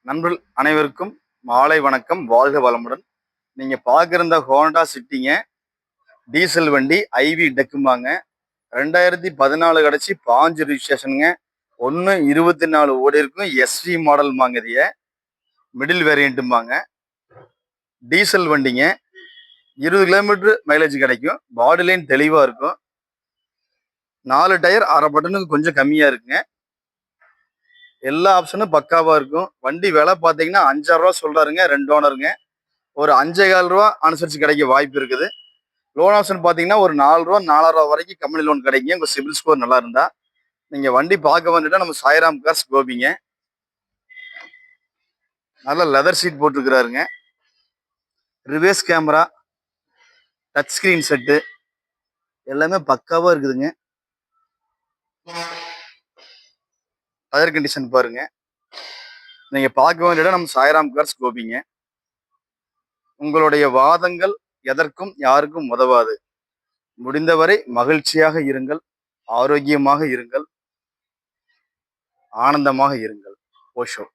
நண்பர்கள் அனைவருக்கும் மாலை வணக்கம். வாழ்க வளமுடன். நீங்க பார்க்குற இந்த ஹோண்டா சிட்டிங்க டீசல் வண்டி ஐவி டெக்கும்பாங்க. 2014 கடைசி 5 ரிஜிஸ்ட்ரேஷனுங்க. 1:24 ஓடி இருக்கும். எஸ்வி மாடல் வாங்குதிய மிடில் வேரியண்ட்டும்பாங்க. டீசல் வண்டிங்க. 20 கிலோமீட்டர் மைலேஜ் கிடைக்கும். பாடி லைன் தெளிவாக இருக்கும். 4 டயர் அரை பட்டனுக்கு கொஞ்சம் கம்மியாக இருக்குங்க. எல்லா ஆப்ஷனும் பக்காவா இருக்கும். வண்டி விலை பார்த்தீங்கன்னா 5,000 ரூபா சொல்றாருங்க. 2 ஓனருங்க. ஒரு 5,400 ரூபா அனுசரிச்சு கிடைக்க வாய்ப்பு இருக்குது. லோன் ஆப்ஷன் பார்த்தீங்கன்னா ஒரு 4 ரூபா 4,000 ரூபா வரைக்கும் கம்பெனி லோன் கிடைக்குங்க. உங்க சிபில் ஸ்கோர் நல்லா இருந்தா நீங்க வண்டி பார்க்க வந்துட்டா நம்ம சாய்ராம் கார்ஸ் கோபிங்க. நல்ல லெதர் சீட் போட்டுருக்கிறாருங்க. Reverse camera, touch screen set எல்லாமே பக்காவா இருக்குதுங்க. டயர் கண்டிஷன் பாருங்க. நீங்க பார்க்க வேண்டிய இடம் நம்ம சாய்ராம் கார்ஸ் கோபிங்க. உங்களுடைய வாதங்கள் எதற்கும் யாருக்கும் உதவாது. முடிந்தவரை மகிழ்ச்சியாக இருங்கள், ஆரோக்கியமாக இருங்கள், ஆனந்தமாக இருங்கள். ஓஷோ.